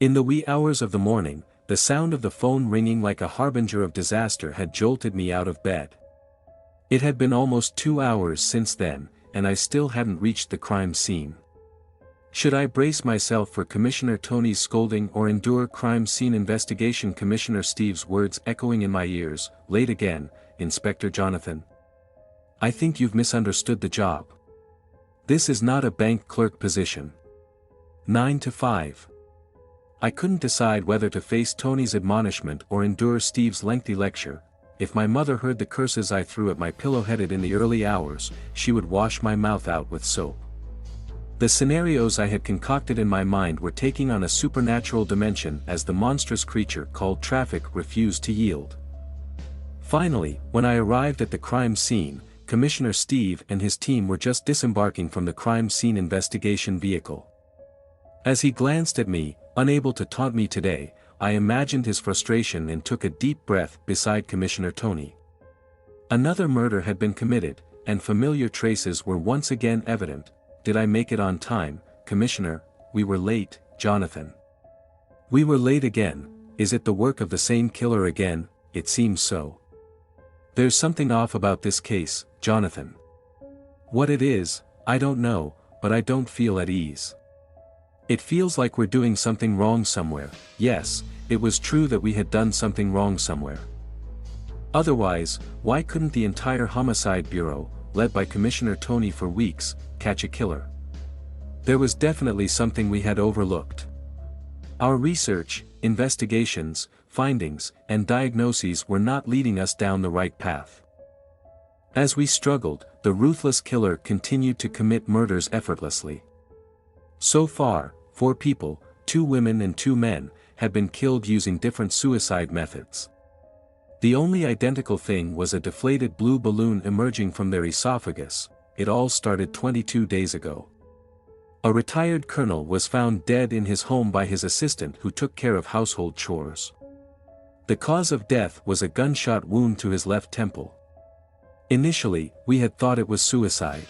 In the wee hours of the morning, the sound of the phone ringing like a harbinger of disaster had jolted me out of bed. It had been almost 2 hours since then, and I still hadn't reached the crime scene. Should I brace myself for Commissioner Tony's scolding or endure crime scene investigation? Commissioner Steve's words echoing in my ears, late again, Inspector Jonathan. I think you've misunderstood the job. This is not a bank clerk position. 9 to 5. I couldn't decide whether to face Tony's admonishment or endure Steve's lengthy lecture. If my mother heard the curses I threw at my pillowheaded in the early hours, she would wash my mouth out with soap. The scenarios I had concocted in my mind were taking on a supernatural dimension as the monstrous creature called traffic refused to yield. Finally, when I arrived at the crime scene, Commissioner Steve and his team were just disembarking from the crime scene investigation vehicle. As he glanced at me, unable to taunt me today, I imagined his frustration and took a deep breath beside Commissioner Tony. Another murder had been committed, and familiar traces were once again evident. Did I make it on time, Commissioner? We were late, Jonathan. We were late again. Is it the work of the same killer again? It seems so. There's something off about this case, Jonathan. What it is, I don't know, but I don't feel at ease. It feels like we're doing something wrong somewhere. Yes, it was true that we had done something wrong somewhere. Otherwise, why couldn't the entire Homicide Bureau, led by Commissioner Tony for weeks, catch a killer? There was definitely something we had overlooked. Our research, investigations, findings, and diagnoses were not leading us down the right path. As we struggled, the ruthless killer continued to commit murders effortlessly. So far, 4 people, 2 women and 2 men, had been killed using different suicide methods. The only identical thing was a deflated blue balloon emerging from their esophagus. It all started 22 days ago. A retired colonel was found dead in his home by his assistant who took care of household chores. The cause of death was a gunshot wound to his left temple. Initially, we had thought it was suicide.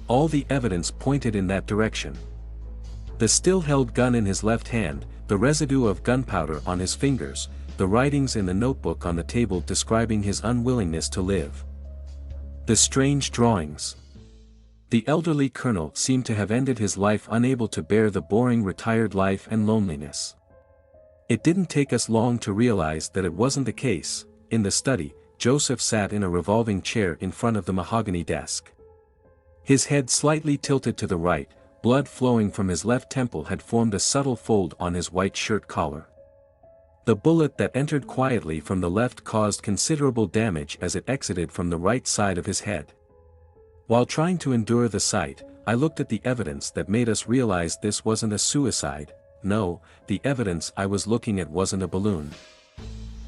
All the evidence pointed in that direction. The still-held gun in his left hand, the residue of gunpowder on his fingers, the writings in the notebook on the table describing his unwillingness to live. The strange drawings. The elderly colonel seemed to have ended his life unable to bear the boring retired life and loneliness. It didn't take us long to realize that it wasn't the case. In the study, Joseph sat in a revolving chair in front of the mahogany desk. His head slightly tilted to the right, blood flowing from his left temple had formed a subtle fold on his white shirt collar. The bullet that entered quietly from the left caused considerable damage as it exited from the right side of his head. While trying to endure the sight, I looked at the evidence that made us realize this wasn't a suicide. No, the evidence I was looking at wasn't a balloon.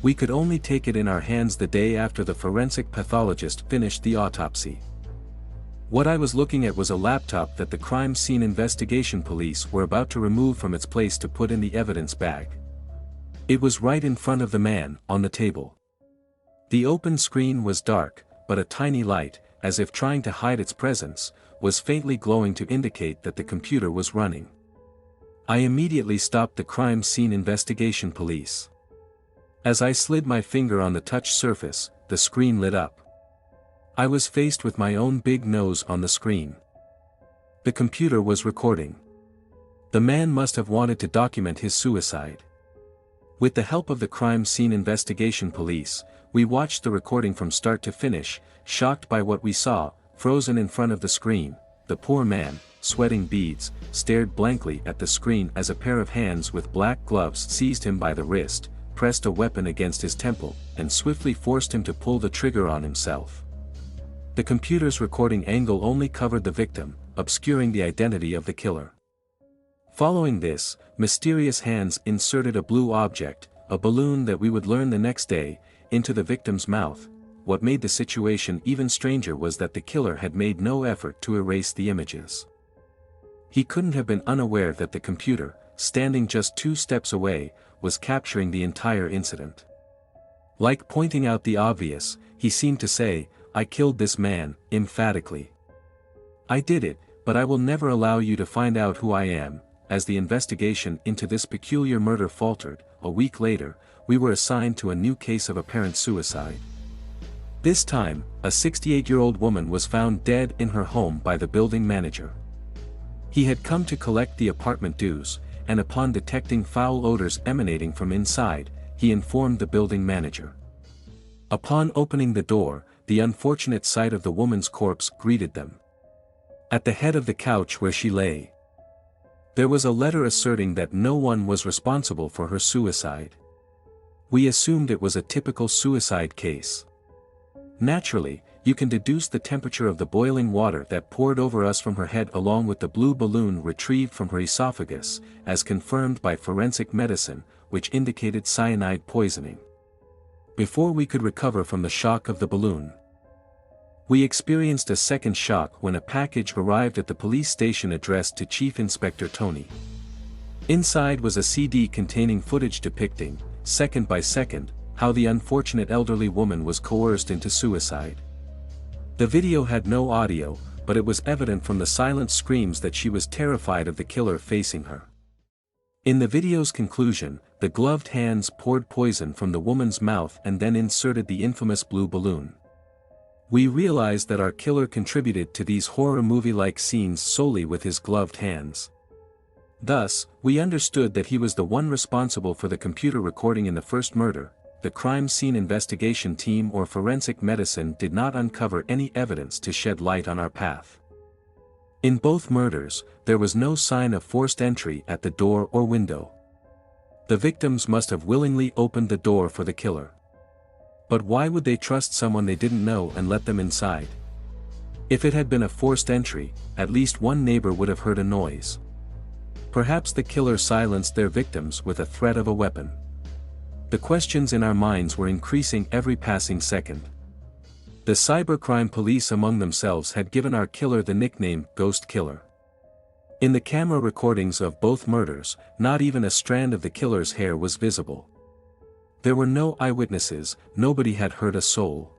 We could only take it in our hands the day after the forensic pathologist finished the autopsy. What I was looking at was a laptop that the crime scene investigation police were about to remove from its place to put in the evidence bag. It was right in front of the man, on the table. The open screen was dark, but a tiny light, as if trying to hide its presence, was faintly glowing to indicate that the computer was running. I immediately stopped the crime scene investigation police. As I slid my finger on the touch surface, the screen lit up. I was faced with my own big nose on the screen. The computer was recording. The man must have wanted to document his suicide. With the help of the crime scene investigation police, we watched the recording from start to finish, shocked by what we saw. Frozen in front of the screen, the poor man, sweating beads, stared blankly at the screen as a pair of hands with black gloves seized him by the wrist, pressed a weapon against his temple, and swiftly forced him to pull the trigger on himself. The computer's recording angle only covered the victim, obscuring the identity of the killer. Following this, mysterious hands inserted a blue object, a balloon that we would learn the next day, into the victim's mouth. What made the situation even stranger was that the killer had made no effort to erase the images. He couldn't have been unaware that the computer, standing just 2 steps away, was capturing the entire incident. Like pointing out the obvious, he seemed to say, "I killed this man," emphatically. "I did it, but I will never allow you to find out who I am," as the investigation into this peculiar murder faltered. A week later, we were assigned to a new case of apparent suicide. This time, a 68-year-old woman was found dead in her home by the building manager. He had come to collect the apartment dues, and upon detecting foul odors emanating from inside, he informed the building manager. Upon opening the door, the unfortunate sight of the woman's corpse greeted them. At the head of the couch where she lay, there was a letter asserting that no one was responsible for her suicide. We assumed it was a typical suicide case. Naturally, you can deduce the temperature of the boiling water that poured over us from her head along with the blue balloon retrieved from her esophagus, as confirmed by forensic medicine, which indicated cyanide poisoning. Before we could recover from the shock of the balloon, we experienced a second shock when a package arrived at the police station addressed to Chief Inspector Tony. Inside was a CD containing footage depicting, second by second, how the unfortunate elderly woman was coerced into suicide. The video had no audio, but it was evident from the silent screams that she was terrified of the killer facing her. In the video's conclusion, the gloved hands poured poison from the woman's mouth and then inserted the infamous blue balloon. We realized that our killer contributed to these horror movie-like scenes solely with his gloved hands. Thus, we understood that he was the one responsible for the computer recording in the first murder. The crime scene investigation team or forensic medicine did not uncover any evidence to shed light on our path. In both murders, there was no sign of forced entry at the door or window. The victims must have willingly opened the door for the killer. But why would they trust someone they didn't know and let them inside? If it had been a forced entry, at least one neighbor would have heard a noise. Perhaps the killer silenced their victims with a threat of a weapon. The questions in our minds were increasing every passing second. The cybercrime police among themselves had given our killer the nickname Ghost Killer. In the camera recordings of both murders, not even a strand of the killer's hair was visible. There were no eyewitnesses, nobody had heard a soul.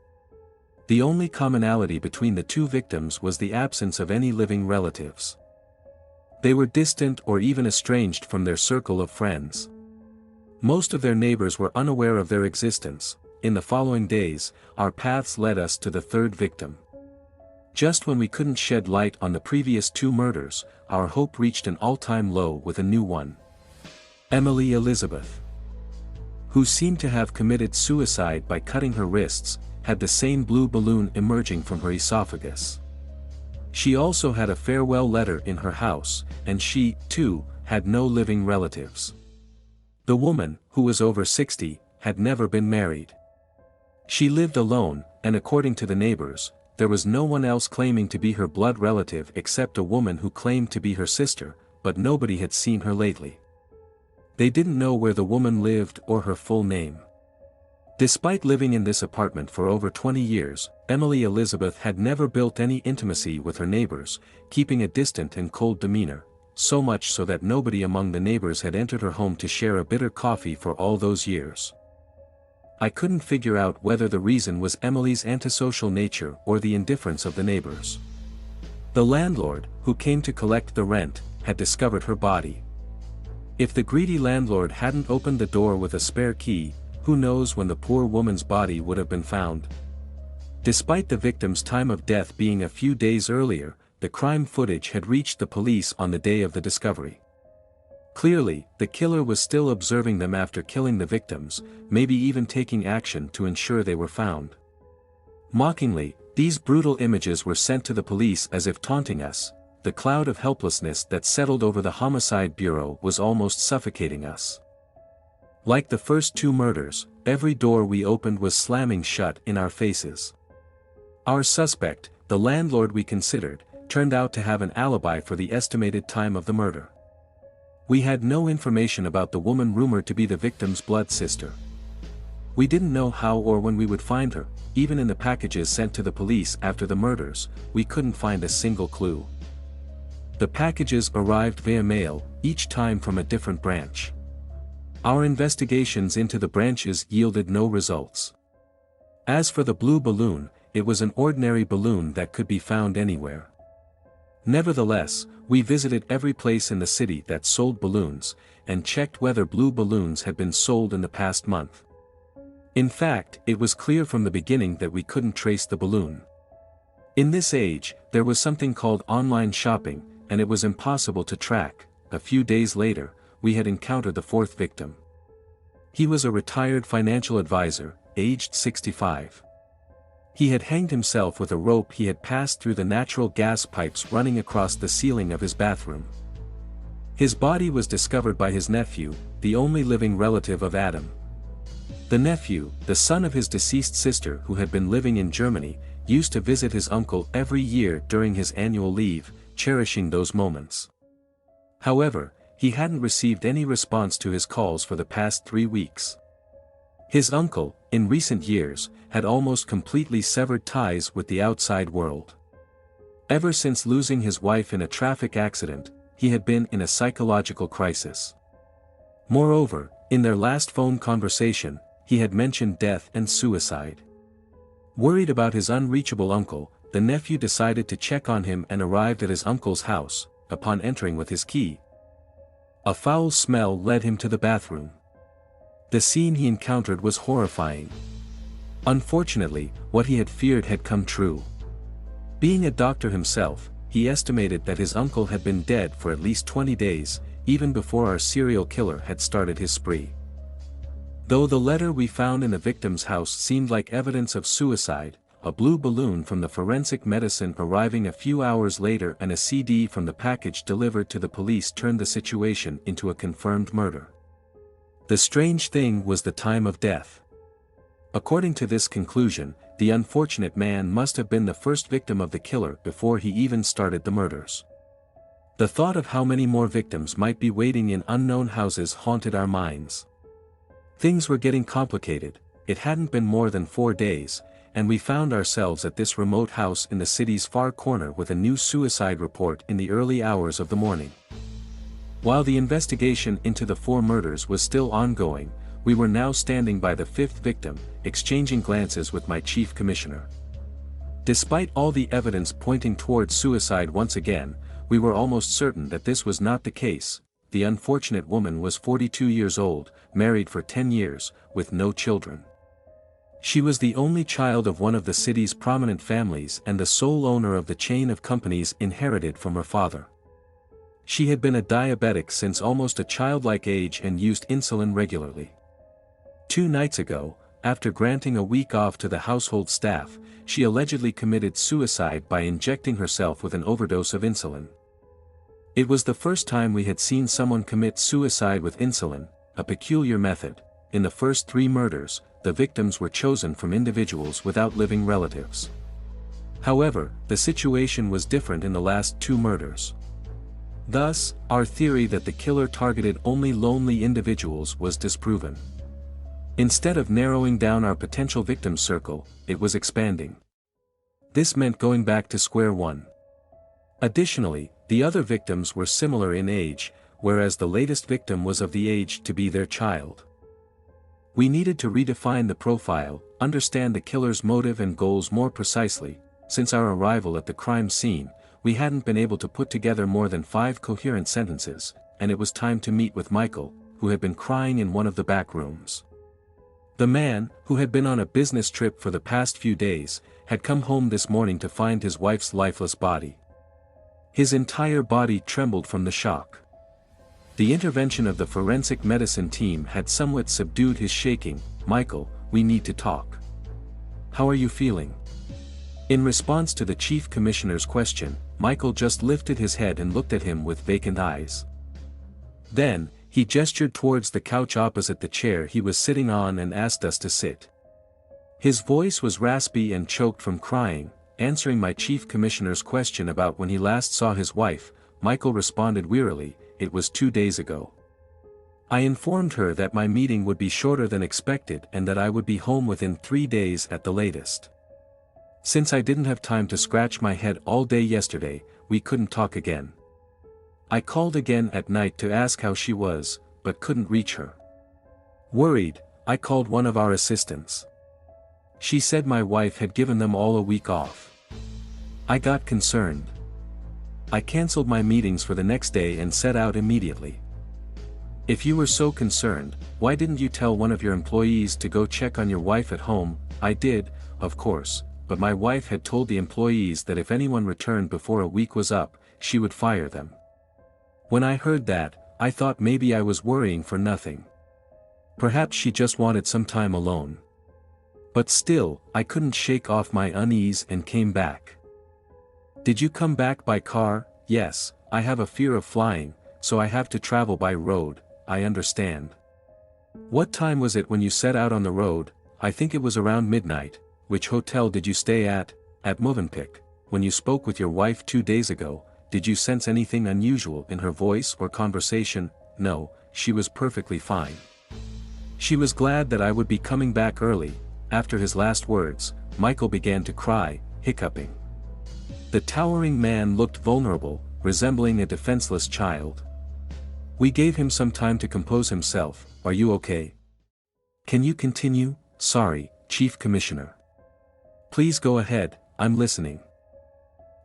The only commonality between the two victims was the absence of any living relatives. They were distant or even estranged from their circle of friends. Most of their neighbors were unaware of their existence. In the following days, our paths led us to the third victim. Just when we couldn't shed light on the previous two murders, our hope reached an all-time low with a new one. Emily Elizabeth, who seemed to have committed suicide by cutting her wrists, had the same blue balloon emerging from her esophagus. She also had a farewell letter in her house, and she, too, had no living relatives. The woman, who was over 60, had never been married. She lived alone, and according to the neighbors, there was no one else claiming to be her blood relative except a woman who claimed to be her sister, but nobody had seen her lately. They didn't know where the woman lived or her full name. Despite living in this apartment for over 20 years, Emily Elizabeth had never built any intimacy with her neighbors, keeping a distant and cold demeanor, so much so that nobody among the neighbors had entered her home to share a bitter coffee for all those years. I couldn't figure out whether the reason was Emily's antisocial nature or the indifference of the neighbors. The landlord, who came to collect the rent, had discovered her body. If the greedy landlord hadn't opened the door with a spare key, who knows when the poor woman's body would have been found. Despite the victim's time of death being a few days earlier, the crime footage had reached the police on the day of the discovery. Clearly, the killer was still observing them after killing the victims, maybe even taking action to ensure they were found. Mockingly, these brutal images were sent to the police as if taunting us. The cloud of helplessness that settled over the Homicide Bureau was almost suffocating us. Like the first two murders, every door we opened was slamming shut in our faces. Our suspect, the landlord we considered, turned out to have an alibi for the estimated time of the murder. We had no information about the woman rumored to be the victim's blood sister. We didn't know how or when we would find her. Even in the packages sent to the police after the murders, we couldn't find a single clue. The packages arrived via mail, each time from a different branch. Our investigations into the branches yielded no results. As for the blue balloon, it was an ordinary balloon that could be found anywhere. Nevertheless, We visited every place in the city that sold balloons, and checked whether blue balloons had been sold in the past month. In fact, it was clear from the beginning that we couldn't trace the balloon. In this age, there was something called online shopping, and it was impossible to track. A few days later, we had encountered the fourth victim. He was a retired financial advisor, aged 65. He had hanged himself with a rope he had passed through the natural gas pipes running across the ceiling of his bathroom. His body was discovered by his nephew, the only living relative of Adam. The nephew, the son of his deceased sister who had been living in Germany, used to visit his uncle every year during his annual leave, cherishing those moments. However, he hadn't received any response to his calls for the past 3 weeks. His uncle, in recent years, had almost completely severed ties with the outside world. Ever since losing his wife in a traffic accident, he had been in a psychological crisis. Moreover, in their last phone conversation, he had mentioned death and suicide. Worried about his unreachable uncle, the nephew decided to check on him and arrived at his uncle's house. Upon entering with his key, a foul smell led him to the bathroom. The scene he encountered was horrifying. Unfortunately, what he had feared had come true. Being a doctor himself, he estimated that his uncle had been dead for at least 20 days, even before our serial killer had started his spree. Though the letter we found in the victim's house seemed like evidence of suicide, a blue balloon from the forensic medicine arriving a few hours later and a CD from the package delivered to the police turned the situation into a confirmed murder. The strange thing was the time of death. According to this conclusion, the unfortunate man must have been the first victim of the killer before he even started the murders. The thought of how many more victims might be waiting in unknown houses haunted our minds. Things were getting complicated. It hadn't been more than 4 days, and we found ourselves at this remote house in the city's far corner with a new suicide report in the early hours of the morning. While the investigation into the 4 murders was still ongoing, we were now standing by the 5th victim, exchanging glances with my chief commissioner. Despite all the evidence pointing towards suicide once again, we were almost certain that this was not the case. The unfortunate woman was 42 years old, married for 10 years, with no children. She was the only child of one of the city's prominent families and the sole owner of the chain of companies inherited from her father. She had been a diabetic since almost a childlike age and used insulin regularly. 2 nights ago, after granting a week off to the household staff, she allegedly committed suicide by injecting herself with an overdose of insulin. It was the first time we had seen someone commit suicide with insulin, a peculiar method. In the first 3 murders, the victims were chosen from individuals without living relatives. However, the situation was different in the last 2 murders. Thus, our theory that the killer targeted only lonely individuals was disproven. Instead of narrowing down our potential victim circle, it was expanding. This meant going back to square one. Additionally, the other victims were similar in age, whereas the latest victim was of the age to be their child. We needed to redefine the profile, understand the killer's motive and goals more precisely. Since our arrival at the crime scene, we hadn't been able to put together more than 5 coherent sentences, and it was time to meet with Michael, who had been crying in one of the back rooms. The man, who had been on a business trip for the past few days, had come home this morning to find his wife's lifeless body. His entire body trembled from the shock. The intervention of the forensic medicine team had somewhat subdued his shaking. "Michael, we need to talk. How are you feeling?" In response to the chief commissioner's question, Michael just lifted his head and looked at him with vacant eyes. Then, he gestured towards the couch opposite the chair he was sitting on and asked us to sit. His voice was raspy and choked from crying. Answering my chief commissioner's question about when he last saw his wife, Michael responded wearily, "It was 2 days ago." I informed her that my meeting would be shorter than expected and that I would be home within 3 days at the latest. Since I didn't have time to scratch my head all day yesterday, we couldn't talk again. I called again at night to ask how she was, but couldn't reach her. Worried, I called one of our assistants. She said my wife had given them all a week off. I got concerned. I cancelled my meetings for the next day and set out immediately. If you were so concerned, why didn't you tell one of your employees to go check on your wife at home? I did, of course, but my wife had told the employees that if anyone returned before a week was up, she would fire them. When I heard that, I thought maybe I was worrying for nothing. Perhaps she just wanted some time alone. But still, I couldn't shake off my unease and came back. Did you come back by car? Yes, I have a fear of flying, so I have to travel by road, I understand. What time was it when you set out on the road? I think it was around midnight. Which hotel did you stay at? At Movenpick. When you spoke with your wife 2 days ago, did you sense anything unusual in her voice or conversation? No, she was perfectly fine. She was glad that I would be coming back early. After his last words, Michael began to cry, hiccuping. The towering man looked vulnerable, resembling a defenseless child. We gave him some time to compose himself. Are you okay? Can you continue? Sorry, Chief Commissioner. Please go ahead, I'm listening.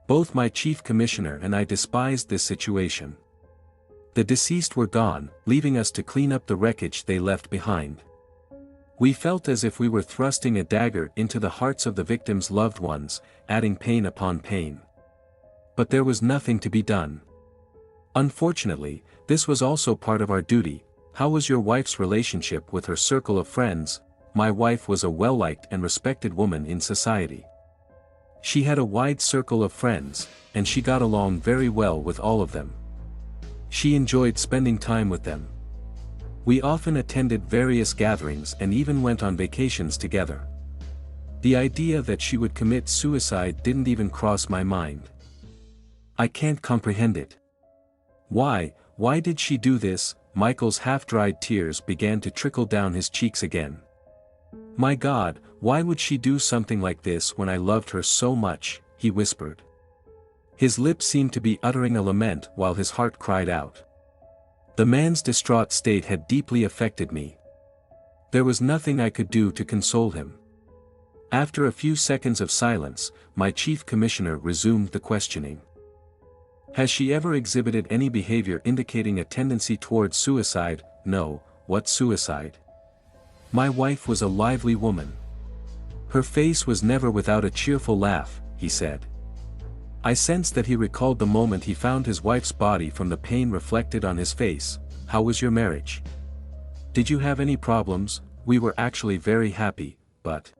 Both my Chief Commissioner and I despised this situation. The deceased were gone, leaving us to clean up the wreckage they left behind. We felt as if we were thrusting a dagger into the hearts of the victims' loved ones, adding pain upon pain. But there was nothing to be done. Unfortunately, this was also part of our duty. How was your wife's relationship with her circle of friends? My wife was a well-liked and respected woman in society. She had a wide circle of friends, and she got along very well with all of them. She enjoyed spending time with them. We often attended various gatherings and even went on vacations together. The idea that she would commit suicide didn't even cross my mind. I can't comprehend it. Why did she do this? Michael's half-dried tears began to trickle down his cheeks again. My God, why would she do something like this when I loved her so much? He whispered. His lips seemed to be uttering a lament while his heart cried out. The man's distraught state had deeply affected me. There was nothing I could do to console him. After a few seconds of silence, my Chief Commissioner resumed the questioning. Has she ever exhibited any behavior indicating a tendency towards suicide? No. What suicide? My wife was a lively woman. Her face was never without a cheerful laugh, he said. I sensed that he recalled the moment he found his wife's body from the pain reflected on his face. How was your marriage? Did you have any problems? We were actually very happy, but...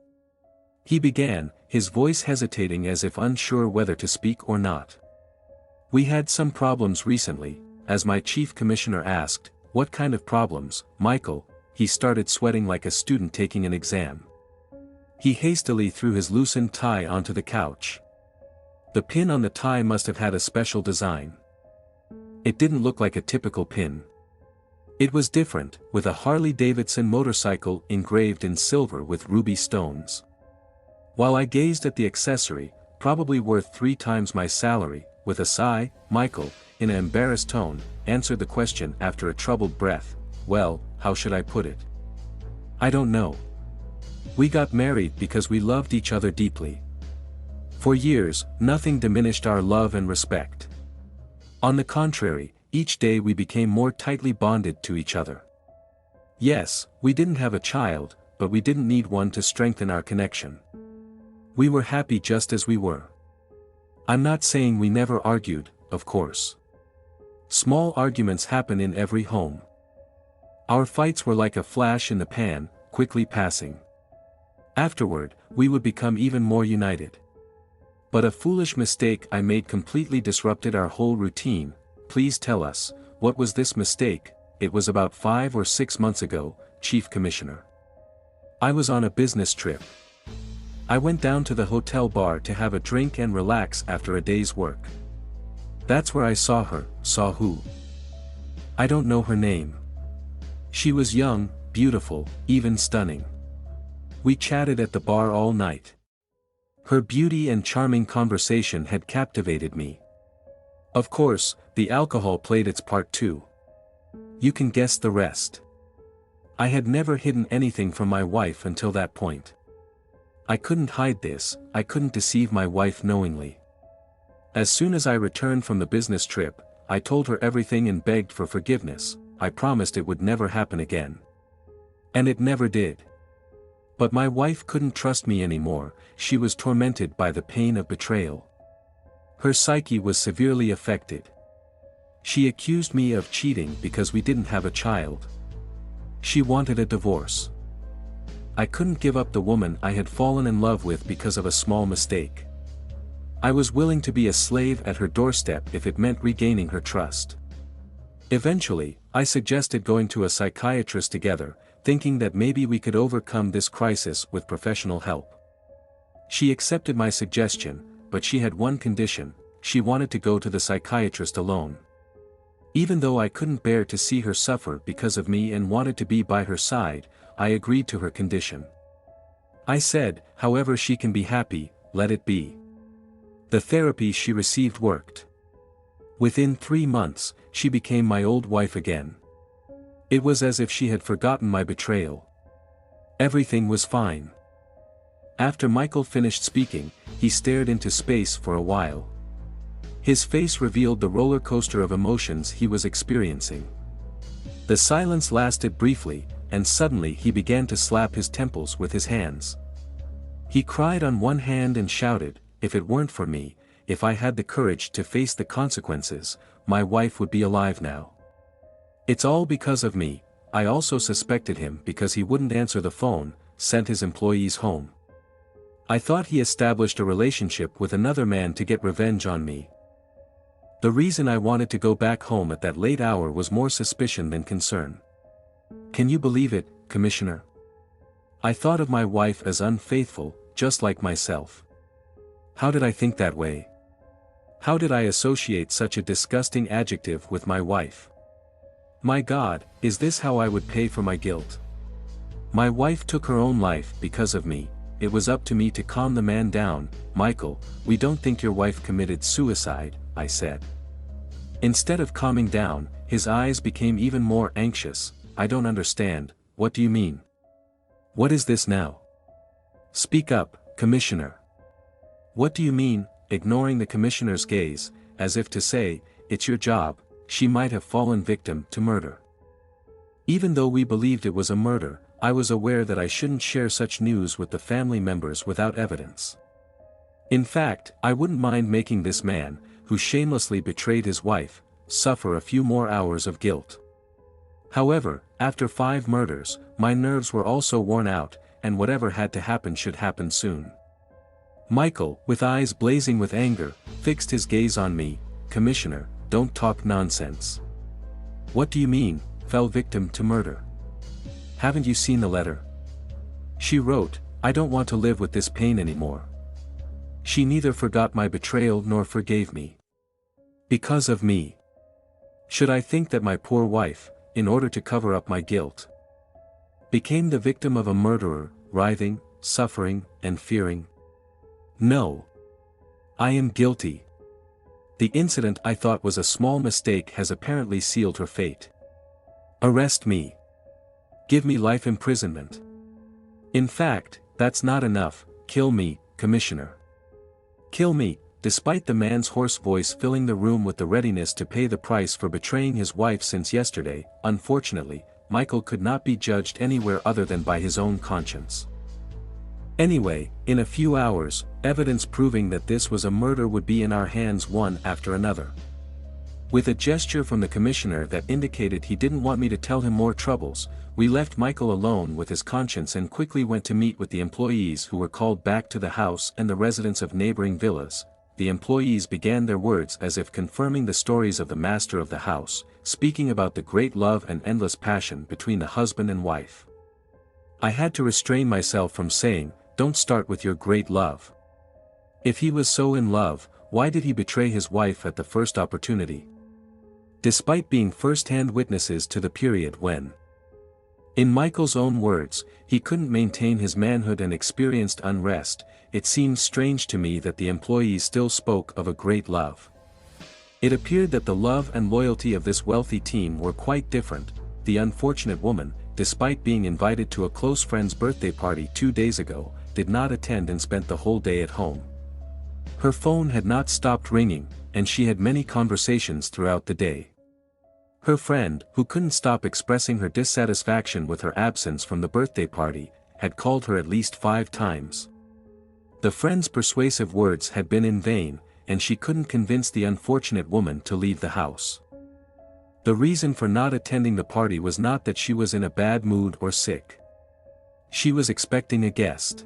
He began, his voice hesitating as if unsure whether to speak or not. We had some problems recently, as my Chief Commissioner asked. What kind of problems, Michael? He started sweating like a student taking an exam. He hastily threw his loosened tie onto the couch. The pin on the tie must have had a special design. It didn't look like a typical pin. It was different, with a Harley-Davidson motorcycle engraved in silver with ruby stones. While I gazed at the accessory, probably worth 3 times my salary, with a sigh, Michael, in an embarrassed tone, answered the question after a troubled breath. Well, how should I put it? I don't know. We got married because we loved each other deeply. For years, nothing diminished our love and respect. On the contrary, each day we became more tightly bonded to each other. Yes, we didn't have a child, but we didn't need one to strengthen our connection. We were happy just as we were. I'm not saying we never argued, of course. Small arguments happen in every home. Our fights were like a flash in the pan, quickly passing. Afterward, we would become even more united. But a foolish mistake I made completely disrupted our whole routine. Please tell us, what was this mistake? It was about 5 or 6 months ago, Chief Commissioner. I was on a business trip. I went down to the hotel bar to have a drink and relax after a day's work. That's where I saw her. Saw who? I don't know her name. She was young, beautiful, even stunning. We chatted at the bar all night. Her beauty and charming conversation had captivated me. Of course, the alcohol played its part too. You can guess the rest. I had never hidden anything from my wife until that point. I couldn't hide this, I couldn't deceive my wife knowingly. As soon as I returned from the business trip, I told her everything and begged for forgiveness. I promised it would never happen again. And it never did. But my wife couldn't trust me anymore. She was tormented by the pain of betrayal. Her psyche was severely affected. She accused me of cheating because we didn't have a child. She wanted a divorce. I couldn't give up the woman I had fallen in love with because of a small mistake. I was willing to be a slave at her doorstep if it meant regaining her trust. Eventually, I suggested going to a psychiatrist together, thinking that maybe we could overcome this crisis with professional help. She accepted my suggestion, but she had one condition: she wanted to go to the psychiatrist alone. Even though I couldn't bear to see her suffer because of me and wanted to be by her side, I agreed to her condition. I said, however she can be happy, let it be. The therapy she received worked. Within 3 months, she became my old wife again. It was as if she had forgotten my betrayal. Everything was fine. After Michael finished speaking, he stared into space for a while. His face revealed the roller coaster of emotions he was experiencing. The silence lasted briefly, and suddenly he began to slap his temples with his hands. He cried on one hand and shouted, "If it weren't for me, if I had the courage to face the consequences, my wife would be alive now. It's all because of me." I also suspected him because he wouldn't answer the phone, sent his employees home. I thought he established a relationship with another man to get revenge on me. The reason I wanted to go back home at that late hour was more suspicion than concern. Can you believe it, Commissioner? I thought of my wife as unfaithful, just like myself. How did I think that way? How did I associate such a disgusting adjective with my wife? My God, is this how I would pay for my guilt? My wife took her own life because of me. It was up to me to calm the man down. "Michael, we don't think your wife committed suicide," I said. Instead of calming down, his eyes became even more anxious. "I don't understand, what do you mean? What is this now? Speak up, Commissioner." "What do you mean?" Ignoring the Commissioner's gaze, as if to say, "It's your job." She might have fallen victim to murder. Even though we believed it was a murder, I was aware that I shouldn't share such news with the family members without evidence. In fact, I wouldn't mind making this man, who shamelessly betrayed his wife, suffer a few more hours of guilt. However, after 5 murders, my nerves were also worn out, and whatever had to happen should happen soon. Michael, with eyes blazing with anger, fixed his gaze on me. "Commissioner, don't talk nonsense. What do you mean, fell victim to murder? Haven't you seen the letter? She wrote, 'I don't want to live with this pain anymore.' She neither forgot my betrayal nor forgave me. Because of me. Should I think that my poor wife, in order to cover up my guilt, became the victim of a murderer, writhing, suffering, and fearing? No. I am guilty. The incident I thought was a small mistake has apparently sealed her fate. Arrest me. Give me life imprisonment. In fact, that's not enough. Kill me, Commissioner. Kill me." Despite the man's hoarse voice filling the room with the readiness to pay the price for betraying his wife since yesterday, unfortunately, Michael could not be judged anywhere other than by his own conscience. Anyway, in a few hours, evidence proving that this was a murder would be in our hands one after another. With a gesture from the Commissioner that indicated he didn't want me to tell him more troubles, we left Michael alone with his conscience and quickly went to meet with the employees who were called back to the house and the residents of neighboring villas. The employees began their words as if confirming the stories of the master of the house, speaking about the great love and endless passion between the husband and wife. I had to restrain myself from saying, "Don't start with your great love. If he was so in love, why did he betray his wife at the first opportunity?" Despite being first-hand witnesses to the period when, in Michael's own words, he couldn't maintain his manhood and experienced unrest, it seemed strange to me that the employees still spoke of a great love. It appeared that the love and loyalty of this wealthy team were quite different. The unfortunate woman, despite being invited to a close friend's birthday party 2 days ago, did not attend and spent the whole day at home. Her phone had not stopped ringing, and she had many conversations throughout the day. Her friend, who couldn't stop expressing her dissatisfaction with her absence from the birthday party, had called her at least 5 times. The friend's persuasive words had been in vain, and she couldn't convince the unfortunate woman to leave the house. The reason for not attending the party was not that she was in a bad mood or sick. She was expecting a guest.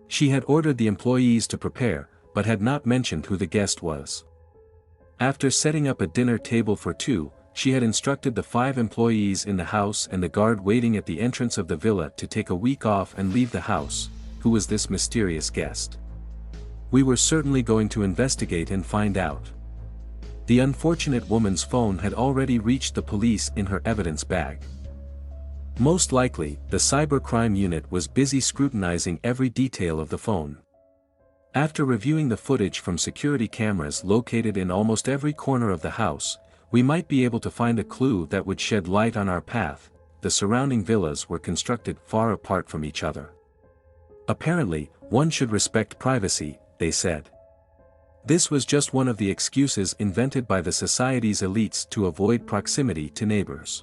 She had ordered the employees to prepare, but had not mentioned who the guest was. After setting up a dinner table for 2, she had instructed the 5 employees in the house and the guard waiting at the entrance of the villa to take a week off and leave the house. Who was this mysterious guest? We were certainly going to investigate and find out. The unfortunate woman's phone had already reached the police in her evidence bag. Most likely, the cybercrime unit was busy scrutinizing every detail of the phone. After reviewing the footage from security cameras located in almost every corner of the house, we might be able to find a clue that would shed light on our path. The surrounding villas were constructed far apart from each other. Apparently, one should respect privacy, they said. This was just one of the excuses invented by the society's elites to avoid proximity to neighbors.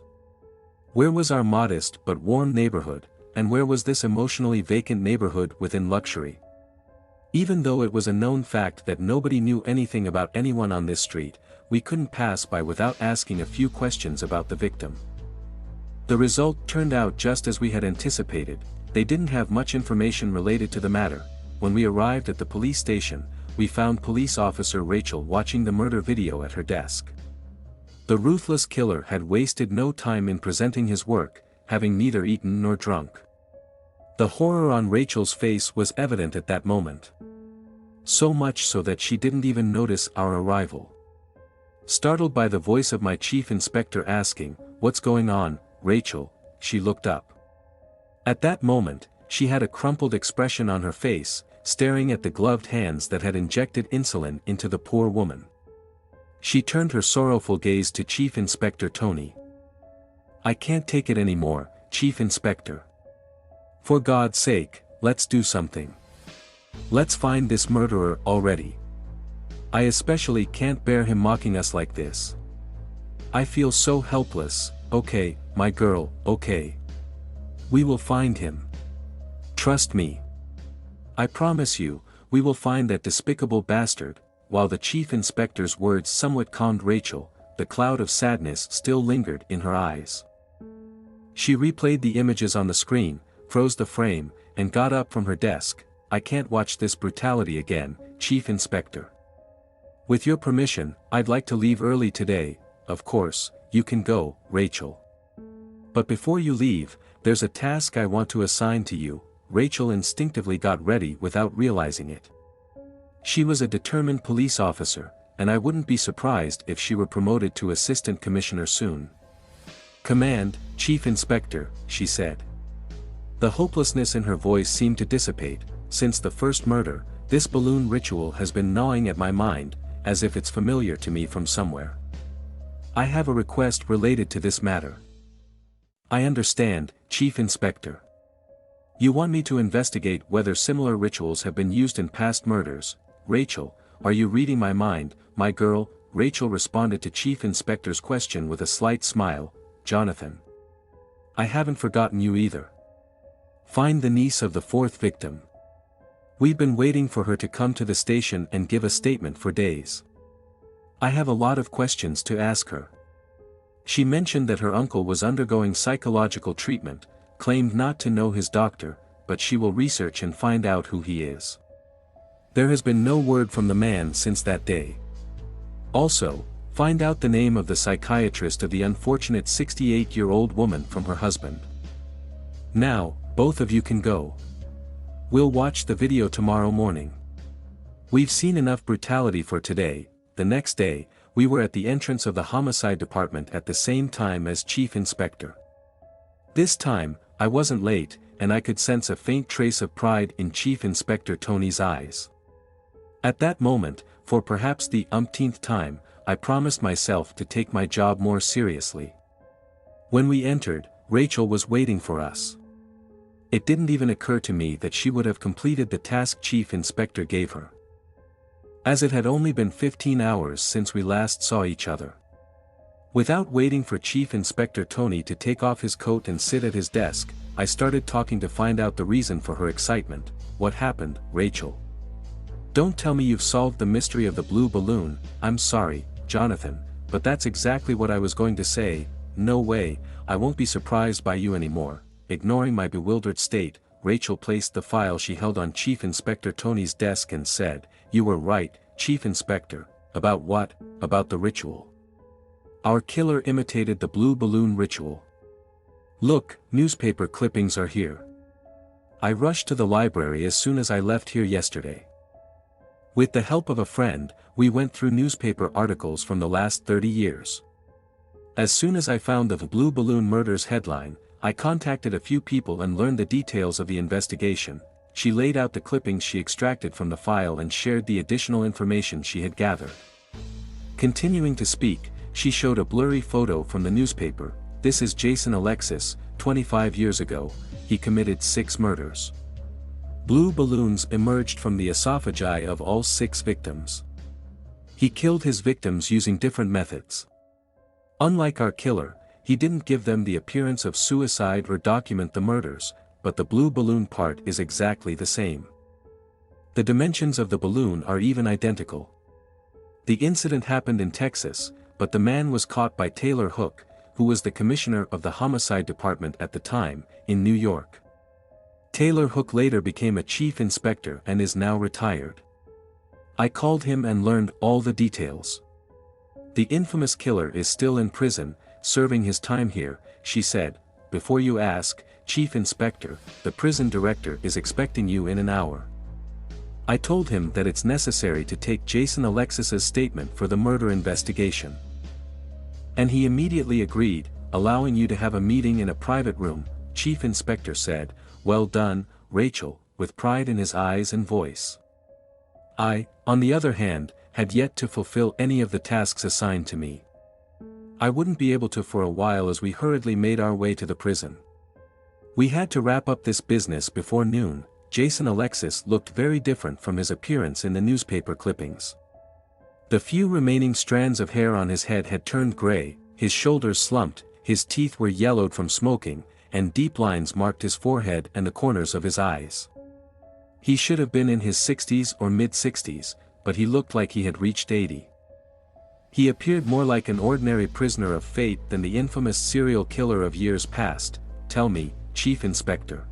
Where was our modest but warm neighborhood, and where was this emotionally vacant neighborhood within luxury? Even though it was a known fact that nobody knew anything about anyone on this street, we couldn't pass by without asking a few questions about the victim. The result turned out just as we had anticipated. They didn't have much information related to the matter. When we arrived at the police station, we found police officer Rachel watching the murder video at her desk. The ruthless killer had wasted no time in presenting his work, having neither eaten nor drunk. The horror on Rachel's face was evident at that moment. So much so that she didn't even notice our arrival. Startled by the voice of my chief inspector asking, "What's going on, Rachel?" she looked up. At that moment, she had a crumpled expression on her face, staring at the gloved hands that had injected insulin into the poor woman. She turned her sorrowful gaze to Chief Inspector Tony. "I can't take it anymore, Chief Inspector. For God's sake, let's do something. Let's find this murderer already. I especially can't bear him mocking us like this. I feel so helpless." "Okay, my girl, okay. We will find him. Trust me. I promise you, we will find that despicable bastard." While the chief inspector's words somewhat calmed Rachel, the cloud of sadness still lingered in her eyes. She replayed the images on the screen, froze the frame, and got up from her desk. "I can't watch this brutality again, Chief Inspector. With your permission, I'd like to leave early today." "Of course, you can go, Rachel. But before you leave, there's a task I want to assign to you." Rachel instinctively got ready without realizing it. She was a determined police officer, and I wouldn't be surprised if she were promoted to assistant commissioner soon. "Command, Chief Inspector," she said. The hopelessness in her voice seemed to dissipate. "Since the first murder, this balloon ritual has been gnawing at my mind, as if it's familiar to me from somewhere. I have a request related to this matter." "I understand, Chief Inspector. You want me to investigate whether similar rituals have been used in past murders." "Rachel, are you reading my mind, my girl?" Rachel responded to Chief Inspector's question with a slight smile. "Jonathan. I haven't forgotten you either. Find the niece of the 4th victim. We've been waiting for her to come to the station and give a statement for days. I have a lot of questions to ask her. She mentioned that her uncle was undergoing psychological treatment, claimed not to know his doctor, but she will research and find out who he is. There has been no word from the man since that day. Also, find out the name of the psychiatrist of the unfortunate 68-year-old woman from her husband. Now, both of you can go. We'll watch the video tomorrow morning. We've seen enough brutality for today." The next day, we were at the entrance of the homicide department at the same time as Chief Inspector. This time, I wasn't late, and I could sense a faint trace of pride in Chief Inspector Tony's eyes. At that moment, for perhaps the umpteenth time, I promised myself to take my job more seriously. When we entered, Rachel was waiting for us. It didn't even occur to me that she would have completed the task Chief Inspector gave her. as it had only been 15 hours since we last saw each other. Without waiting for Chief Inspector Tony to take off his coat and sit at his desk, I started talking to find out the reason for her excitement. What happened, Rachel? Don't tell me you've solved the mystery of the blue balloon. I'm sorry, Jonathan, but that's exactly what I was going to say. No way, I won't be surprised by you anymore. Ignoring my bewildered state, Rachel placed the file she held on Chief Inspector Tony's desk and said, "You were right, Chief Inspector." "About what?" "About the ritual. Our killer imitated the blue balloon ritual. Look, newspaper clippings are here. I rushed to the library as soon as I left here yesterday. With the help of a friend, we went through newspaper articles from the last 30 years. As soon as I found the Blue Balloon Murders headline, I contacted a few people and learned the details of the investigation." She laid out the clippings she extracted from the file and shared the additional information she had gathered. Continuing to speak, she showed a blurry photo from the newspaper. "This is Jason Alexis. 25 years ago, he committed 6 murders. Blue balloons emerged from the esophagi of all 6 victims. He killed his victims using different methods. Unlike our killer, he didn't give them the appearance of suicide or document the murders, but the blue balloon part is exactly the same. The dimensions of the balloon are even identical. The incident happened in Texas, but the man was caught by Taylor Hook, who was the commissioner of the homicide department at the time, in New York. Taylor Hook later became a chief inspector and is now retired. I called him and learned all the details. The infamous killer is still in prison, serving his time here," she said. "Before you ask, Chief Inspector, the prison director is expecting you in an hour." I told him that it's necessary to take Jason Alexis's statement for the murder investigation. And he immediately agreed, "Allowing you to have a meeting in a private room," Chief Inspector said. "Well done, Rachel," with pride in his eyes and voice. I, on the other hand, had yet to fulfill any of the tasks assigned to me. I wouldn't be able to for a while as we hurriedly made our way to the prison. We had to wrap up this business before noon. Jason Alexis looked very different from his appearance in the newspaper clippings. The few remaining strands of hair on his head had turned gray, his shoulders slumped, his teeth were yellowed from smoking, and deep lines marked his forehead and the corners of his eyes. He should have been in his 60s or mid-60s, but he looked like he had reached 80. He appeared more like an ordinary prisoner of fate than the infamous serial killer of years past. "Tell me, Chief Inspector.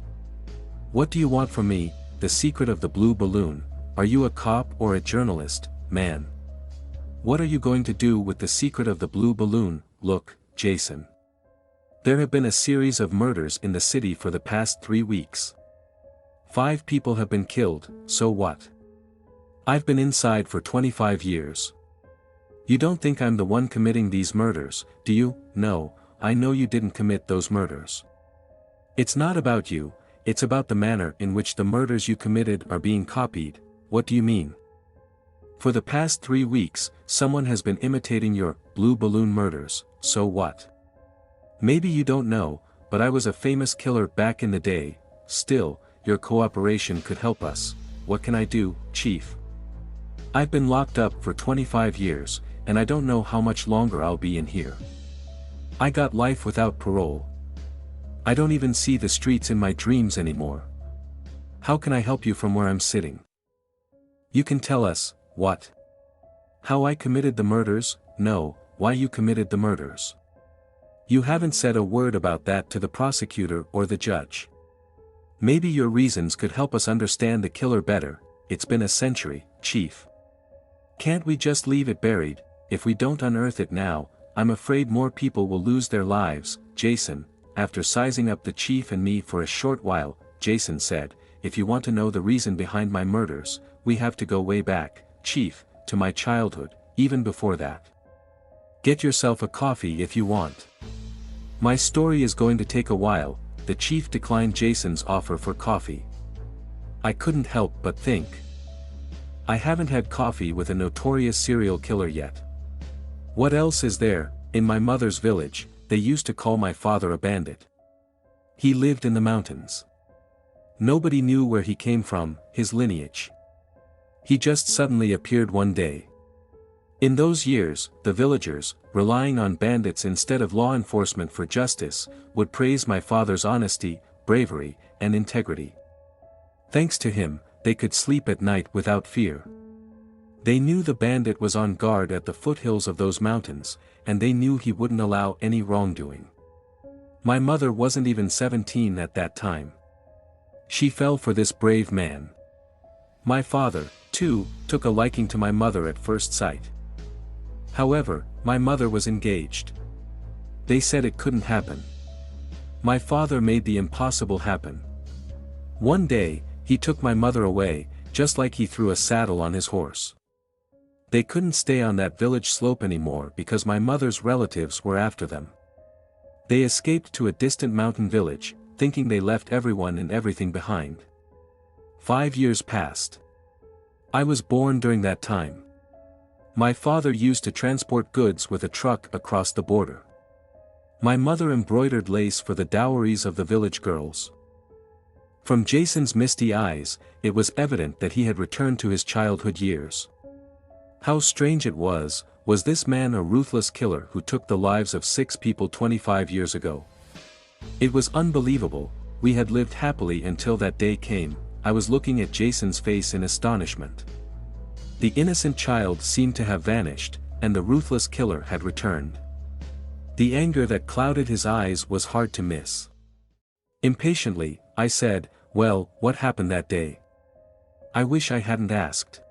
What do you want from me, the secret of the blue balloon? Are you a cop or a journalist, man? What are you going to do with the secret of the blue balloon?" "Look, Jason. There have been a series of murders in the city for the past 3 weeks. 5 people have been killed, so what? I've been inside for 25 years. You don't think I'm the one committing these murders, do you?" "No, I know you didn't commit those murders. It's not about you, it's about the manner in which the murders you committed are being copied." "What do you mean?" "For the past 3 weeks, someone has been imitating your blue balloon murders, so what? Maybe you don't know, but I was a famous killer back in the day. Still, your cooperation could help us." "What can I do, Chief? I've been locked up for 25 years, and I don't know how much longer I'll be in here. I got life without parole. I don't even see the streets in my dreams anymore. How can I help you from where I'm sitting?" "You can tell us, what? How I committed the murders?" "No, why you committed the murders. You haven't said a word about that to the prosecutor or the judge. Maybe your reasons could help us understand the killer better. It's been a century, Chief. Can't we just leave it buried? If we don't unearth it now, I'm afraid more people will lose their lives." "Jason," after sizing up the chief and me for a short while, Jason said, "If you want to know the reason behind my murders, we have to go way back, Chief, to my childhood, even before that. Get yourself a coffee if you want. My story is going to take a while." The chief declined Jason's offer for coffee. I couldn't help but think. I haven't had coffee with a notorious serial killer yet. What else is there? In my mother's village, they used to call my father a bandit. He lived in the mountains. Nobody knew where he came from, his lineage. He just suddenly appeared one day. In those years, the villagers, relying on bandits instead of law enforcement for justice, would praise my father's honesty, bravery, and integrity. Thanks to him, they could sleep at night without fear. They knew the bandit was on guard at the foothills of those mountains, and they knew he wouldn't allow any wrongdoing. My mother wasn't even 17 at that time. She fell for this brave man. My father, too, took a liking to my mother at first sight. However, my mother was engaged. They said it couldn't happen. My father made the impossible happen. One day, he took my mother away, just like he threw a saddle on his horse. They couldn't stay on that village slope anymore because my mother's relatives were after them. They escaped to a distant mountain village, thinking they left everyone and everything behind. 5 years passed. I was born during that time. My father used to transport goods with a truck across the border. My mother embroidered lace for the dowries of the village girls. From Jason's misty eyes, it was evident that he had returned to his childhood years. How strange it was this man a ruthless killer who took the lives of 6 people 25 years ago? It was unbelievable. We had lived happily until that day came. I was looking at Jason's face in astonishment. The innocent child seemed to have vanished, and the ruthless killer had returned. The anger that clouded his eyes was hard to miss. Impatiently, I said, "Well, what happened that day?" I wish I hadn't asked.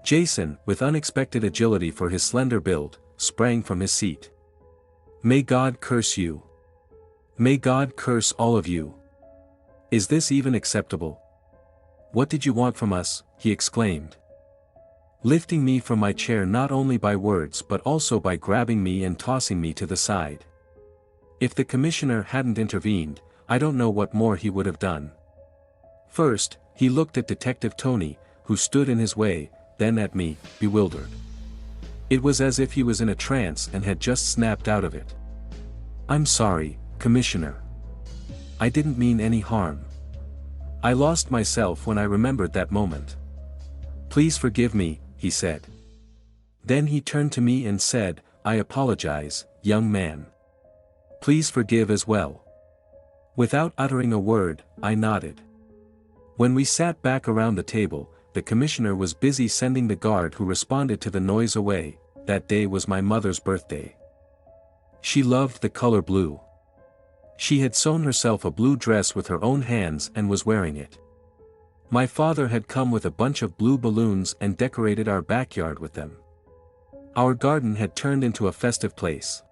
Jason, with unexpected agility for his slender build, sprang from his seat. "May God curse you. May God curse all of you. Is this even acceptable? What did you want from us?" he exclaimed, lifting me from my chair not only by words but also by grabbing me and tossing me to the side. If the commissioner hadn't intervened, I don't know what more he would have done. First, he looked at Detective Tony, who stood in his way, then at me, bewildered. It was as if he was in a trance and had just snapped out of it. "I'm sorry, Commissioner. I didn't mean any harm. I lost myself when I remembered that moment. Please forgive me," he said. Then he turned to me and said, "I apologize, young man. Please forgive as well." Without uttering a word, I nodded. When we sat back around the table, the commissioner was busy sending the guard who responded to the noise away. That day was my mother's birthday. She loved the color blue. She had sewn herself a blue dress with her own hands and was wearing it. My father had come with a bunch of blue balloons and decorated our backyard with them. Our garden had turned into a festive place.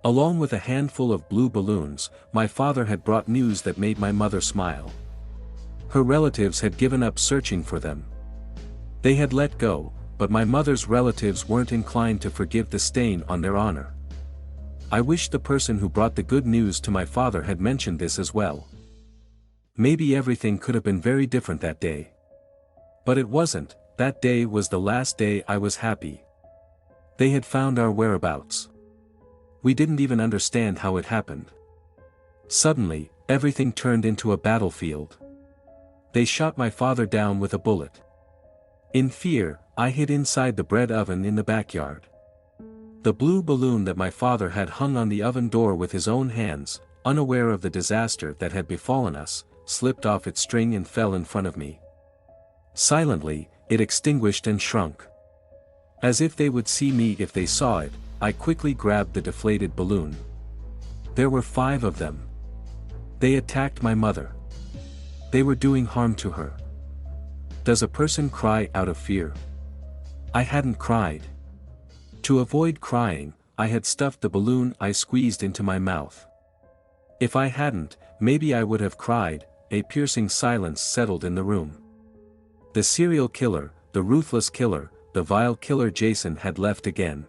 Along with a handful of blue balloons, my father had brought news that made my mother smile. Her relatives had given up searching for them. They had let go, but my mother's relatives weren't inclined to forgive the stain on their honor. I wish the person who brought the good news to my father had mentioned this as well. Maybe everything could have been very different that day. But it wasn't. That day was the last day I was happy. They had found our whereabouts. We didn't even understand how it happened. Suddenly, everything turned into a battlefield. They shot my father down with a bullet. In fear, I hid inside the bread oven in the backyard. The blue balloon that my father had hung on the oven door with his own hands, unaware of the disaster that had befallen us, slipped off its string and fell in front of me. Silently, it extinguished and shrunk. As if they would see me if they saw it, I quickly grabbed the deflated balloon. There were 5 of them. They attacked my mother. They were doing harm to her. Does a person cry out of fear? I hadn't cried. To avoid crying, I had stuffed the balloon I squeezed into my mouth. If I hadn't, maybe I would have cried. A piercing silence settled in the room. The serial killer, the ruthless killer, the vile killer Jason had left again.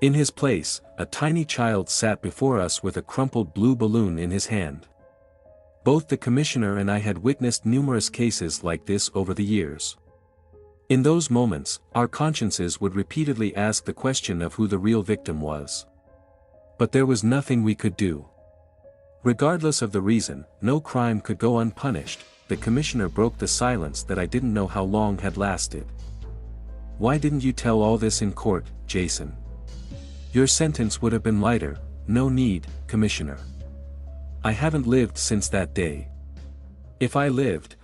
In his place, a tiny child sat before us with a crumpled blue balloon in his hand. Both the commissioner and I had witnessed numerous cases like this over the years. In those moments, our consciences would repeatedly ask the question of who the real victim was. But there was nothing we could do. Regardless of the reason, no crime could go unpunished, the commissioner broke the silence that I didn't know how long had lasted. "Why didn't you tell all this in court, Jason? Your sentence would have been lighter." "No need, Commissioner. I haven't lived since that day. If I lived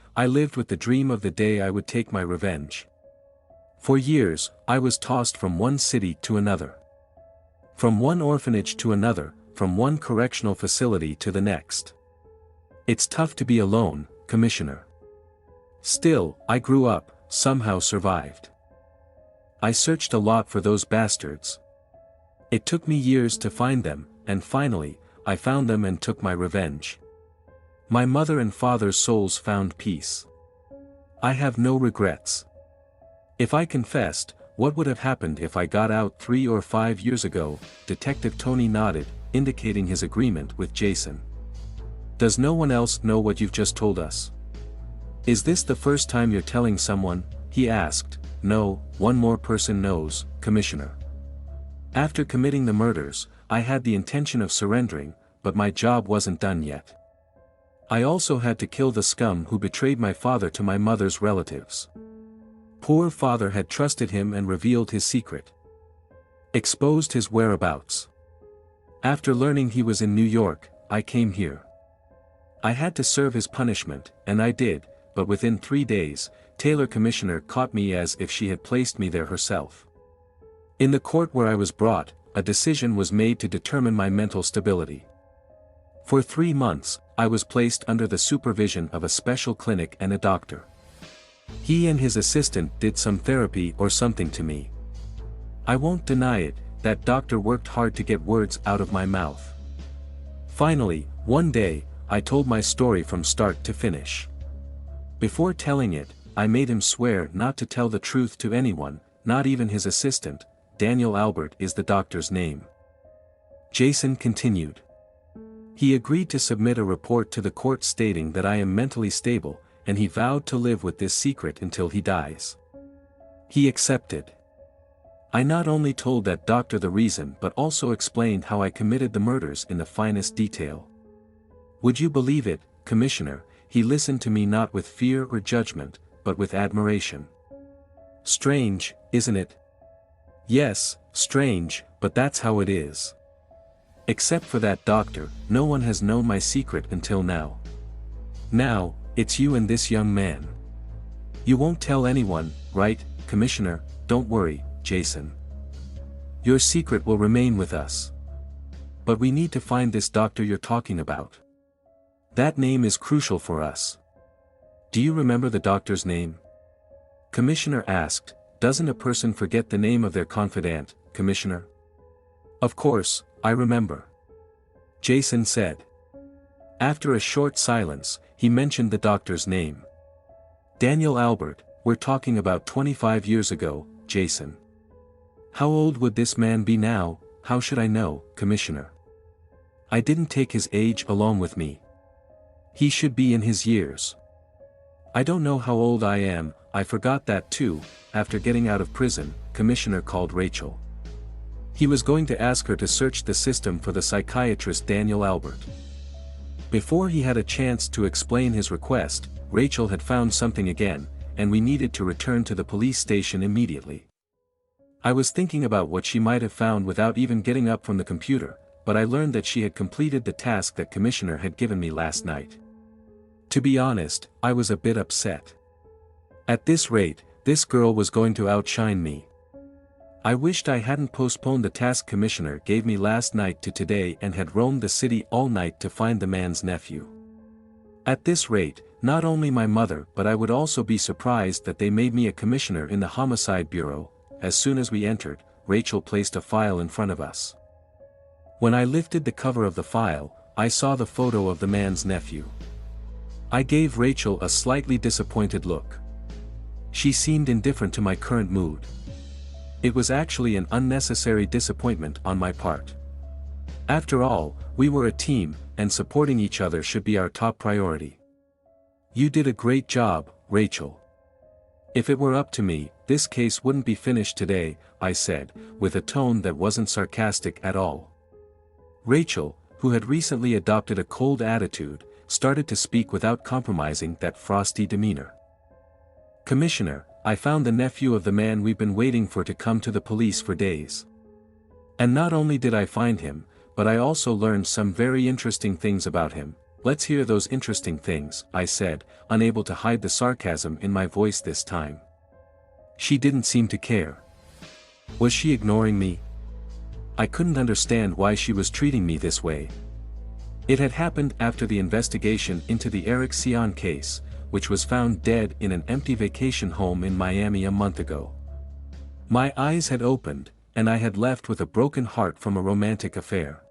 with the dream of the day I would take my revenge. For years, I was tossed from one city to another. From one orphanage to another, from one correctional facility to the next. It's tough to be alone, Commissioner. Still, I grew up, somehow survived. I searched a lot for those bastards. It took me years to find them, and finally, I found them and took my revenge. My mother and father's souls found peace. I have no regrets. If I confessed, what would have happened if I got out 3 or 5 years ago?" Detective Tony nodded, indicating his agreement with Jason. "Does no one else know what you've just told us? Is this the first time you're telling someone?" he asked. "No, one more person knows, Commissioner. After committing the murders, I had the intention of surrendering, but my job wasn't done yet. I also had to kill the scum who betrayed my father to my mother's relatives. Poor father had trusted him and revealed his secret. Exposed his whereabouts. After learning he was in New York, I came here. I had to serve his punishment, and I did, but within 3 days, Taylor Commissioner caught me as if she had placed me there herself. In the court where I was brought, a decision was made to determine my mental stability. For 3 months, I was placed under the supervision of a special clinic and a doctor. He and his assistant did some therapy or something to me. I won't deny it, that doctor worked hard to get words out of my mouth. Finally, one day, I told my story from start to finish. Before telling it, I made him swear not to tell the truth to anyone, not even his assistant. Daniel Albert is the doctor's name." Jason continued. "He agreed to submit a report to the court stating that I am mentally stable, and he vowed to live with this secret until he dies. He accepted. I not only told that doctor the reason but also explained how I committed the murders in the finest detail. Would you believe it, Commissioner, he listened to me not with fear or judgment, but with admiration. Strange, isn't it? Yes, strange, but that's how it is. Except for that doctor, no one has known my secret until now. Now, it's you and this young man. You won't tell anyone, right, Commissioner? Don't worry, Jason. Your secret will remain with us. But we need to find this doctor you're talking about. That name is crucial for us. Do you remember the doctor's name?" Commissioner asked. "Doesn't a person forget the name of their confidant, Commissioner?" "Of course, I remember," Jason said. After a short silence, he mentioned the doctor's name. "Daniel Albert, we're talking about 25 years ago, Jason. How old would this man be now? How should I know, Commissioner? I didn't take his age along with me. He should be in his years. I don't know how old I am, I forgot that too." After getting out of prison, Commissioner called Rachel. He was going to ask her to search the system for the psychiatrist Daniel Albert. Before he had a chance to explain his request, Rachel had found something again, and we needed to return to the police station immediately. I was thinking about what she might have found without even getting up from the computer, but I learned that she had completed the task that Commissioner had given me last night. To be honest, I was a bit upset. At this rate, this girl was going to outshine me. I wished I hadn't postponed the task Commissioner gave me last night to today and had roamed the city all night to find the man's nephew. At this rate, not only my mother but I would also be surprised that they made me a commissioner in the Homicide Bureau. As soon as we entered, Rachel placed a file in front of us. When I lifted the cover of the file, I saw the photo of the man's nephew. I gave Rachel a slightly disappointed look. She seemed indifferent to my current mood. It was actually an unnecessary disappointment on my part. After all, we were a team, and supporting each other should be our top priority. You did a great job, Rachel. If it were up to me, this case wouldn't be finished today, I said, with a tone that wasn't sarcastic at all. Rachel, who had recently adopted a cold attitude, started to speak without compromising that frosty demeanor. "Commissioner, I found the nephew of the man we've been waiting for to come to the police for days. And not only did I find him, but I also learned some very interesting things about him." "Let's hear those interesting things," I said, unable to hide the sarcasm in my voice this time. She didn't seem to care. Was she ignoring me? I couldn't understand why she was treating me this way. It had happened after the investigation into the Eric Sion case, which was found dead in an empty vacation home in Miami a month ago. My eyes had opened, and I had left with a broken heart from a romantic affair.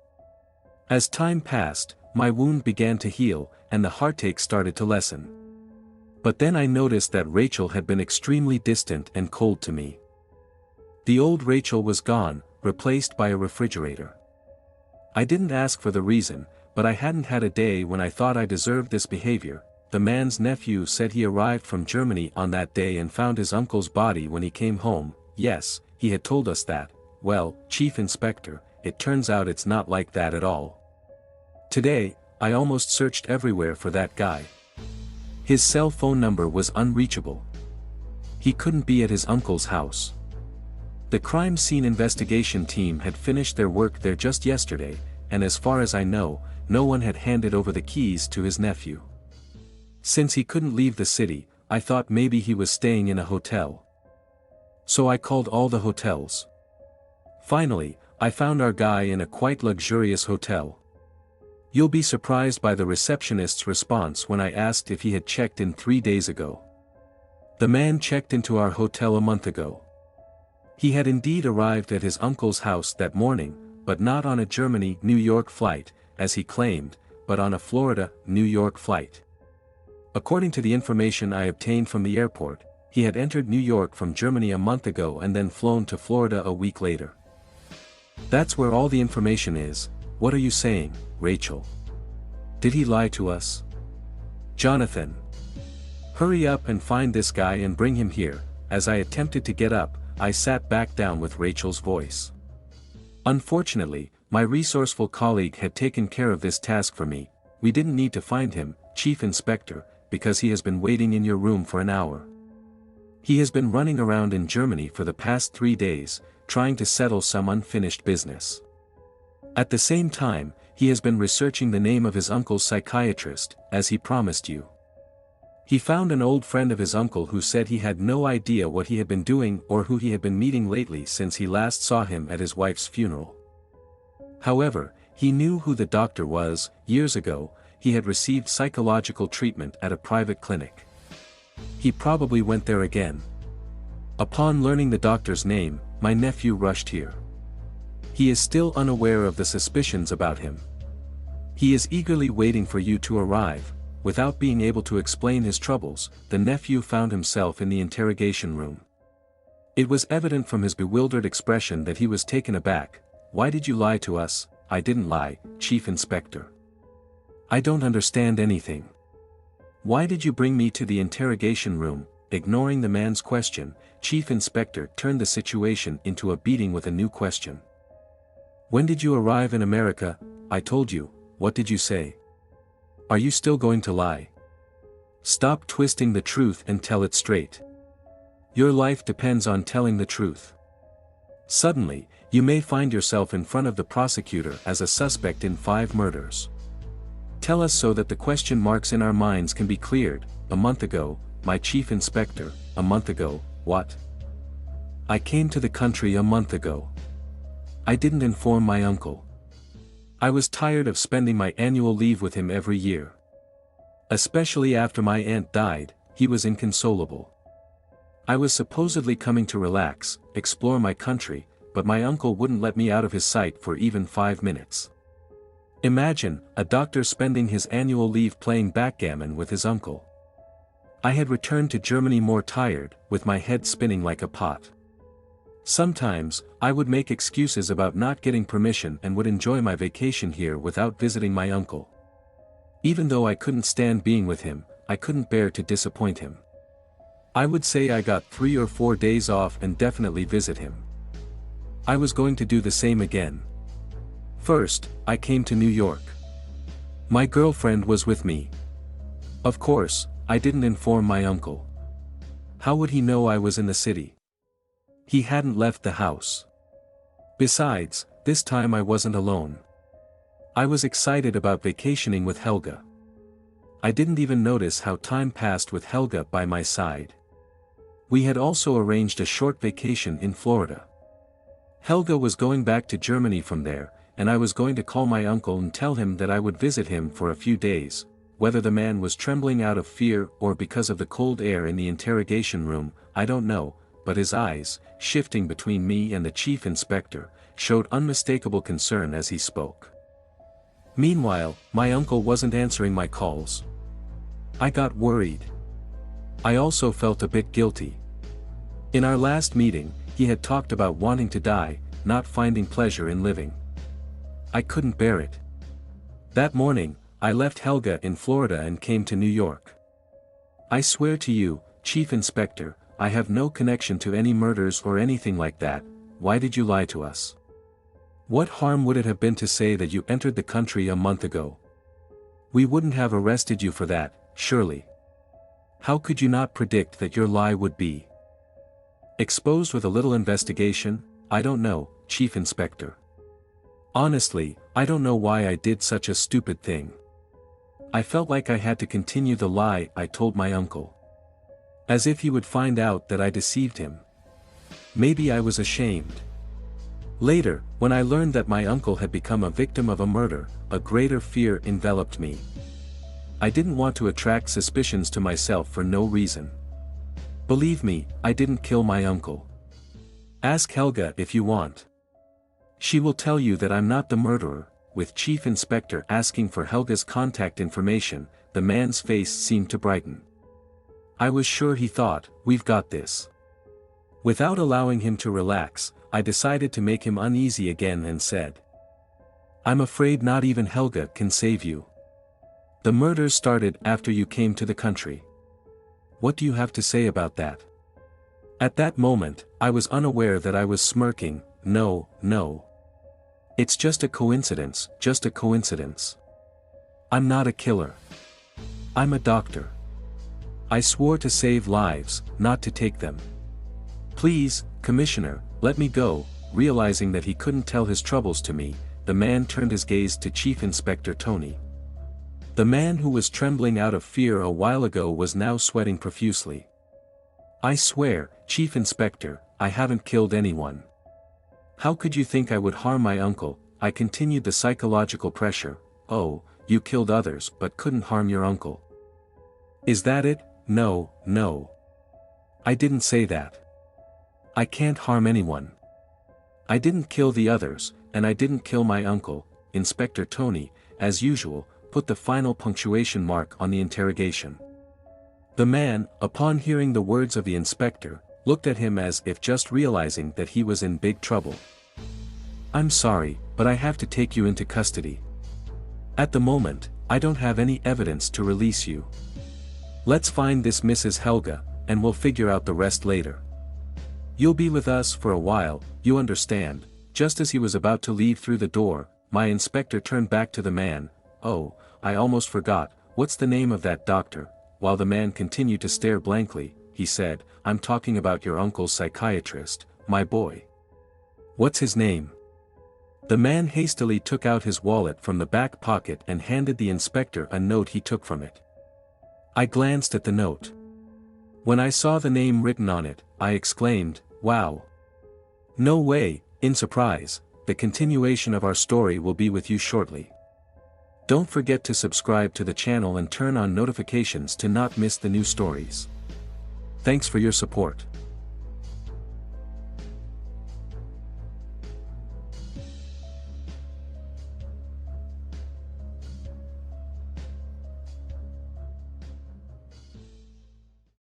As time passed, my wound began to heal, and the heartache started to lessen. But then I noticed that Rachel had been extremely distant and cold to me. The old Rachel was gone, replaced by a refrigerator. I didn't ask for the reason, but I hadn't had a day when I thought I deserved this behavior. The man's nephew said he arrived from Germany on that day and found his uncle's body when he came home. Yes, he had told us that. Well, Chief Inspector, it turns out it's not like that at all. Today, I almost searched everywhere for that guy. His cell phone number was unreachable. He couldn't be at his uncle's house. The crime scene investigation team had finished their work there just yesterday, and as far as I know, no one had handed over the keys to his nephew. Since he couldn't leave the city, I thought maybe he was staying in a hotel. So I called all the hotels. Finally, I found our guy in a quite luxurious hotel. You'll be surprised by the receptionist's response when I asked if he had checked in 3 days ago. The man checked into our hotel a month ago. He had indeed arrived at his uncle's house that morning, but not on a Germany-New York flight, as he claimed, but on a Florida-New York flight. According to the information I obtained from the airport, he had entered New York from Germany a month ago and then flown to Florida a week later. That's where all the information is. What are you saying, Rachel? Did he lie to us? Jonathan. Hurry up and find this guy and bring him here. As I attempted to get up, I sat back down with Rachel's voice. Unfortunately, my resourceful colleague had taken care of this task for me. We didn't need to find him, Chief Inspector, because he has been waiting in your room for an hour. He has been running around in Germany for the past 3 days, trying to settle some unfinished business. At the same time, he has been researching the name of his uncle's psychiatrist, as he promised you. He found an old friend of his uncle who said he had no idea what he had been doing or who he had been meeting lately since he last saw him at his wife's funeral. However, he knew who the doctor was. Years ago, he had received psychological treatment at a private clinic. He probably went there again. Upon learning the doctor's name, my nephew rushed here. He is still unaware of the suspicions about him. He is eagerly waiting for you to arrive. Without being able to explain his troubles, the nephew found himself in the interrogation room. It was evident from his bewildered expression that he was taken aback. "Why did you lie to us?" "I didn't lie, Chief Inspector. I don't understand anything. Why did you bring me to the interrogation room?" Ignoring the man's question, Chief Inspector turned the situation into a beating with a new question. "When did you arrive in America?" "I told you." "What did you say?" "Are you still going to lie? Stop twisting the truth and tell it straight. Your life depends on telling the truth. Suddenly, you may find yourself in front of the prosecutor as a suspect in 5 murders. Tell us so that the question marks in our minds can be cleared." "A month ago, my Chief Inspector." "A month ago, what?" "I came to the country a month ago. I didn't inform my uncle. I was tired of spending my annual leave with him every year. Especially after my aunt died, he was inconsolable. I was supposedly coming to relax, explore my country, but my uncle wouldn't let me out of his sight for even 5 minutes. Imagine, a doctor spending his annual leave playing backgammon with his uncle. I had returned to Germany more tired, with my head spinning like a pot. Sometimes, I would make excuses about not getting permission and would enjoy my vacation here without visiting my uncle. Even though I couldn't stand being with him, I couldn't bear to disappoint him. I would say I got 3 or 4 days off and definitely visit him. I was going to do the same again. First, I came to New York. My girlfriend was with me. Of course, I didn't inform my uncle. How would he know I was in the city? He hadn't left the house. Besides, this time I wasn't alone. I was excited about vacationing with Helga. I didn't even notice how time passed with Helga by my side. We had also arranged a short vacation in Florida. Helga was going back to Germany from there, and I was going to call my uncle and tell him that I would visit him for a few days. Whether the man was trembling out of fear or because of the cold air in the interrogation room, I don't know, but his eyes, shifting between me and the chief inspector, showed unmistakable concern as he spoke. Meanwhile, my uncle wasn't answering my calls. I got worried. I also felt a bit guilty. In our last meeting, he had talked about wanting to die, not finding pleasure in living. I couldn't bear it. That morning, I left Helga in Florida and came to New York. I swear to you, Chief Inspector, I have no connection to any murders or anything like that. Why did you lie to us? What harm would it have been to say that you entered the country a month ago? We wouldn't have arrested you for that, surely. How could you not predict that your lie would be exposed with a little investigation? I don't know, Chief Inspector. Honestly, I don't know why I did such a stupid thing. I felt like I had to continue the lie I told my uncle. As if he would find out that I deceived him. Maybe I was ashamed. Later, when I learned that my uncle had become a victim of a murder, a greater fear enveloped me. I didn't want to attract suspicions to myself for no reason. Believe me, I didn't kill my uncle. Ask Helga if you want. She will tell you that I'm not the murderer. With Chief Inspector asking for Helga's contact information, the man's face seemed to brighten. I was sure he thought, we've got this. Without allowing him to relax, I decided to make him uneasy again and said, I'm afraid not even Helga can save you. The murders started after you came to the country. What do you have to say about that? At that moment, I was unaware that I was smirking. No. It's just a coincidence, just a coincidence. I'm not a killer. I'm a doctor. I swore to save lives, not to take them. Please, Commissioner, let me go. Realizing that he couldn't tell his troubles to me, the man turned his gaze to Chief Inspector Tony. The man who was trembling out of fear a while ago was now sweating profusely. I swear, Chief Inspector, I haven't killed anyone. How could you think I would harm my uncle? I continued the psychological pressure. Oh, you killed others but couldn't harm your uncle. Is that it? No. I didn't say that. I can't harm anyone. I didn't kill the others, and I didn't kill my uncle. Inspector Tony, as usual, put the final punctuation mark on the interrogation. The man, upon hearing the words of the inspector, looked at him as if just realizing that he was in big trouble. I'm sorry, but I have to take you into custody. At the moment, I don't have any evidence to release you. Let's find this Mrs. Helga, and we'll figure out the rest later. You'll be with us for a while, you understand. Just as he was about to leave through the door, my inspector turned back to the man. Oh, I almost forgot, what's the name of that doctor? While the man continued to stare blankly, he said, I'm talking about your uncle's psychiatrist, my boy. What's his name? The man hastily took out his wallet from the back pocket and handed the inspector a note he took from it. I glanced at the note. When I saw the name written on it, I exclaimed, wow. No way. In surprise, the continuation of our story will be with you shortly. Don't forget to subscribe to the channel and turn on notifications to not miss the new stories. Thanks for your support.